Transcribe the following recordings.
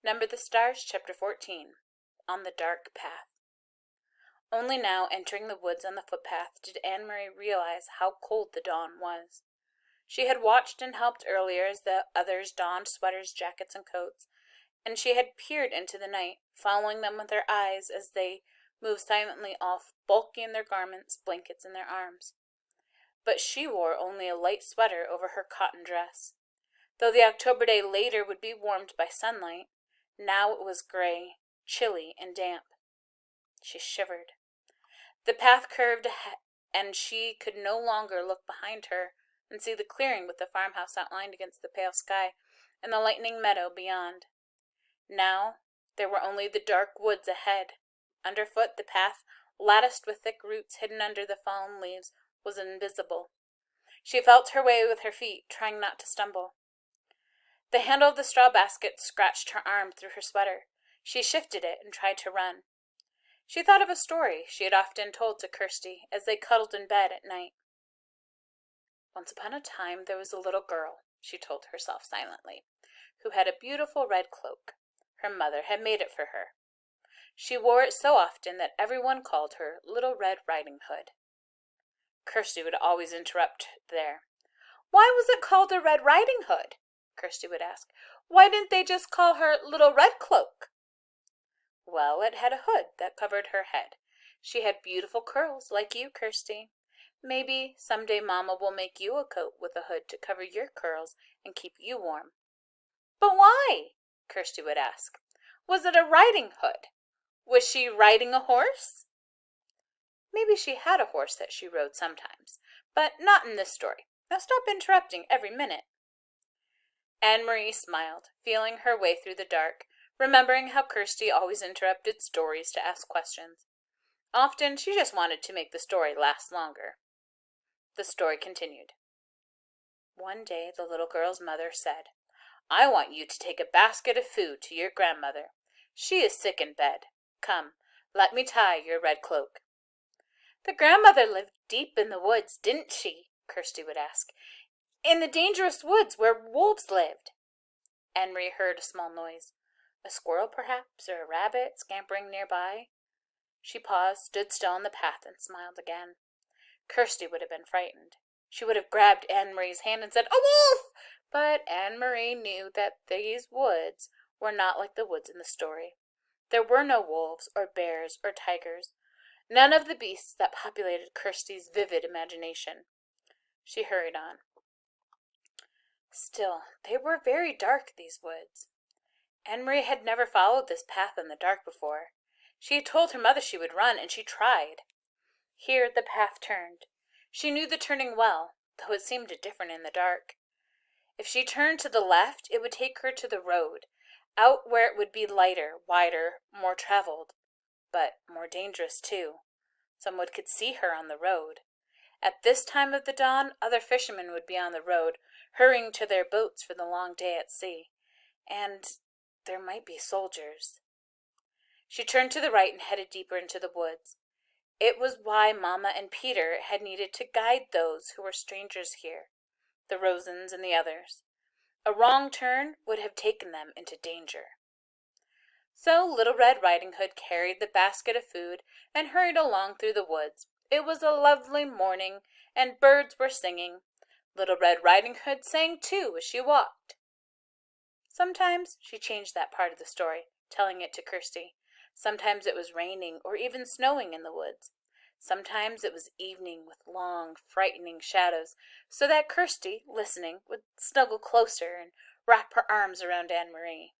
Number the Stars, Chapter 14. On the Dark Path. Only now, entering the woods on the footpath, did Anne-Marie realize how cold the dawn was. She had watched and helped earlier as the others donned sweaters, jackets, and coats, and she had peered into the night, following them with her eyes as they moved silently off, bulky in their garments, blankets in their arms. But she wore only a light sweater over her cotton dress. Though the October day later would be warmed by sunlight, now it was gray, chilly, and damp. She shivered. The path curved ahead, and she could no longer look behind her and see the clearing with the farmhouse outlined against the pale sky and the lightening meadow beyond. Now there were only the dark woods ahead. Underfoot, the path, latticed with thick roots hidden under the fallen leaves, was invisible. She felt her way with her feet, trying not to stumble. The handle of the straw basket scratched her arm through her sweater. She shifted it and tried to run. She thought of a story she had often told to Kirsty as they cuddled in bed at night. Once upon a time there was a little girl, she told herself silently, who had a beautiful red cloak. Her mother had made it for her. She wore it so often that everyone called her Little Red Riding Hood. Kirsty would always interrupt there. "Why was it called a Red Riding Hood?" Kirsty would ask. "Why didn't they just call her Little Red Cloak?" Well, it had a hood that covered her head. She had beautiful curls, like you, Kirsty. Maybe someday Mama will make you a coat with a hood to cover your curls and keep you warm. But why? Kirsty would ask. Was it a riding hood? Was she riding a horse? Maybe she had a horse that she rode sometimes, but not in this story. Now stop interrupting every minute. Anne-Marie smiled, feeling her way through the dark, remembering how Kirsty always interrupted stories to ask questions. Often she just wanted to make the story last longer. The story continued. One day the little girl's mother said, "I want you to take a basket of food to your grandmother. She is sick in bed. Come, let me tie your red cloak." "The grandmother lived deep in the woods, didn't she?" Kirsty would ask. "In the dangerous woods where wolves lived." Anne-Marie heard a small noise. A squirrel, perhaps, or a rabbit scampering nearby. She paused, stood still on the path, and smiled again. Kirsty would have been frightened. She would have grabbed Anne-Marie's hand and said, "A wolf!" But Anne-Marie knew that these woods were not like the woods in the story. There were no wolves, or bears, or tigers, none of the beasts that populated Kirsty's vivid imagination. She hurried on. Still, they were very dark, these woods. Anne-Marie had never followed this path in the dark before. She had told her mother she would run, and she tried. Here the path turned. She knew the turning well, though it seemed different in the dark. If she turned to the left, it would take her to the road, out where it would be lighter, wider, more traveled, but more dangerous too. Someone could see her on the road. At this time of the dawn, other fishermen would be on the road, hurrying to their boats for the long day at sea. And there might be soldiers. She turned to the right and headed deeper into the woods. It was why Mama and Peter had needed to guide those who were strangers here, the Rosens and the others. A wrong turn would have taken them into danger. So Little Red Riding Hood carried the basket of food and hurried along through the woods. It was a lovely morning, and birds were singing. Little Red Riding Hood sang too as she walked. Sometimes she changed that part of the story, telling it to Kirsty. Sometimes it was raining or even snowing in the woods. Sometimes it was evening with long, frightening shadows, so that Kirsty, listening, would snuggle closer and wrap her arms around Anne-Marie.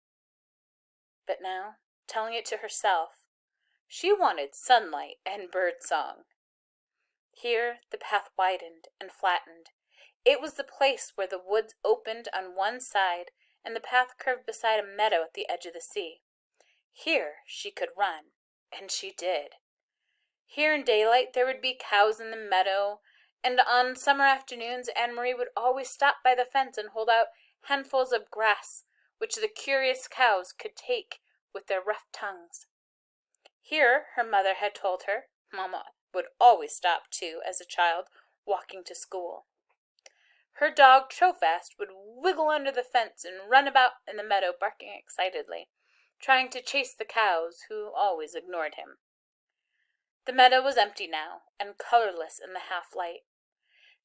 But now, telling it to herself, she wanted sunlight and bird song. Here the path widened and flattened. It was the place where the woods opened on one side and the path curved beside a meadow at the edge of the sea. Here she could run, and she did. Here in daylight there would be cows in the meadow, and on summer afternoons Anne-Marie would always stop by the fence and hold out handfuls of grass, which the curious cows could take with their rough tongues. Here, her mother had told her, Mama would always stop too as a child, walking to school. Her dog Trofast would wiggle under the fence and run about in the meadow barking excitedly. trying to chase the cows, who always ignored him. The meadow was empty now, and colorless in the half-light.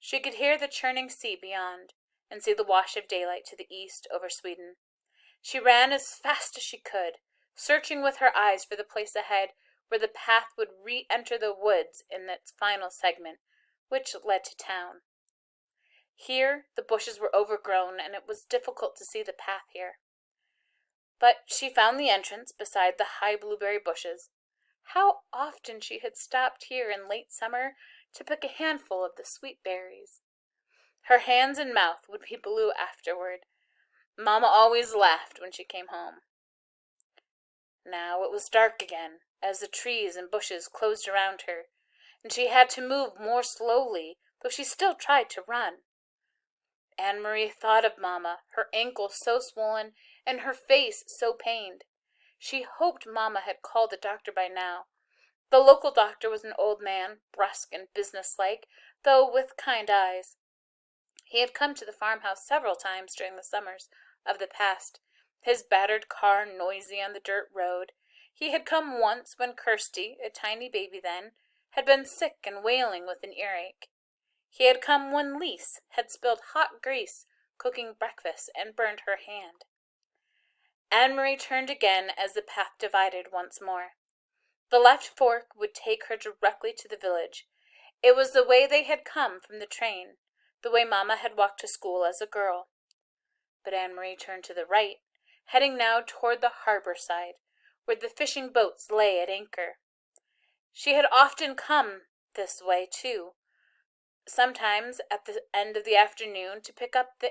She could hear the churning sea beyond, and see the wash of daylight to the east over Sweden. She ran as fast as she could, searching with her eyes for the place ahead where the path would re-enter the woods in its final segment, which led to town. Here, the bushes were overgrown, and it was difficult to see the path here. But she found the entrance beside the high blueberry bushes. How often she had stopped here in late summer to pick a handful of the sweet berries. Her hands and mouth would be blue afterward. Mamma always laughed when she came home. Now it was dark again, as the trees and bushes closed around her, and she had to move more slowly, though she still tried to run. Anne-Marie thought of Mamma, her ankle so swollen and her face so pained. She hoped Mamma had called the doctor by now. The local doctor was an old man, brusque and businesslike, though with kind eyes. He had come to the farmhouse several times during the summers of the past, his battered car noisy on the dirt road. He had come once when Kirsty, a tiny baby then, had been sick and wailing with an earache. He had come when Lise had spilled hot grease cooking breakfast and burned her hand. Anne-Marie turned again as the path divided once more. The left fork would take her directly to the village. It was the way they had come from the train, the way Mamma had walked to school as a girl. But Anne-Marie turned to the right, heading now toward the harbor side, where the fishing boats lay at anchor. She had often come this way, too, sometimes at the end of the afternoon to pick out the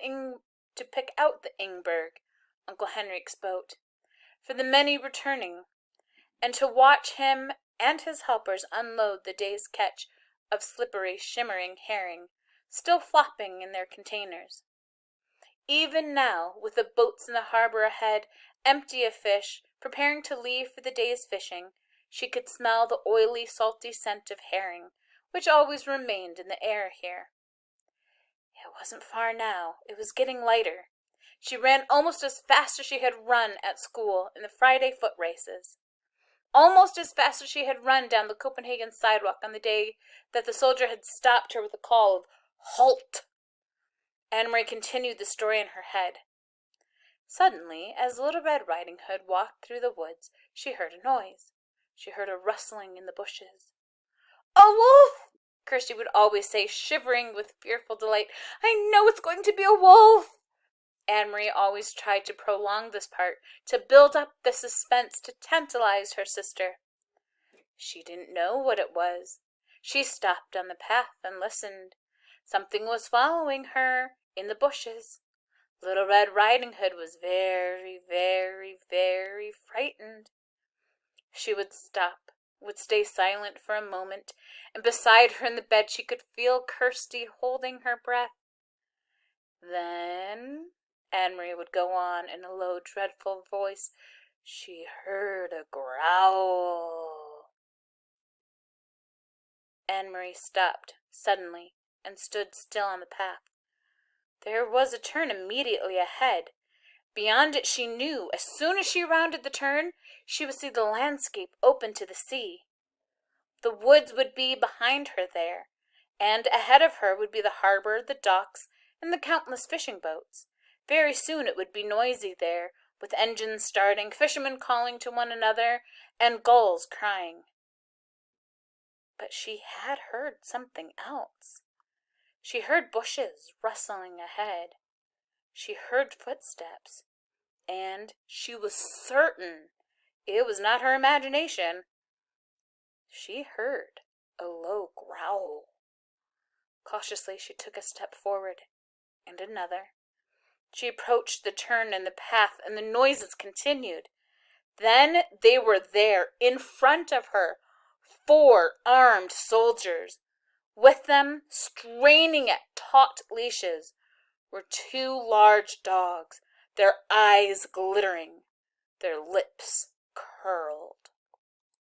Ingberg, Uncle Henrik's boat, for the many returning, and to watch him and his helpers unload the day's catch of slippery, shimmering herring, still flopping in their containers. Even now, with the boats in the harbor ahead, empty of fish, preparing to leave for the day's fishing, she could smell the oily, salty scent of herring, which always remained in the air here. It wasn't far now. It was getting lighter. She ran almost as fast as she had run at school in the Friday foot races. Almost as fast as she had run down the Copenhagen sidewalk on the day that the soldier had stopped her with a call of "Halt!" Anne-Marie continued the story in her head. Suddenly, as Little Red Riding Hood walked through the woods, she heard a noise. She heard a rustling in the bushes. "A wolf!" Kirsty would always say, shivering with fearful delight. "I know it's going to be a wolf!" Anne-Marie always tried to prolong this part, to build up the suspense, to tantalize her sister. She didn't know what it was. She stopped on the path and listened. Something was following her in the bushes. Little Red Riding Hood was very, very, very frightened. She would stop, would stay silent for a moment, and beside her in the bed she could feel Kirsty holding her breath. Then Anne-Marie would go on in a low, dreadful voice. She heard a growl. Anne-Marie stopped suddenly and stood still on the path. There was a turn immediately ahead. Beyond it she knew, as soon as she rounded the turn, she would see the landscape open to the sea. The woods would be behind her there, and ahead of her would be the harbor, the docks, and the countless fishing boats. Very soon it would be noisy there, with engines starting, fishermen calling to one another, and gulls crying. But she had heard something else. She heard bushes rustling ahead. She heard footsteps, and she was certain it was not her imagination. She heard a low growl. Cautiously she took a step forward, and another. She approached the turn in the path, and the noises continued. Then they were there, in front of her, 4 armed soldiers. With them, straining at taut leashes, were 2 large dogs, their eyes glittering, their lips curled.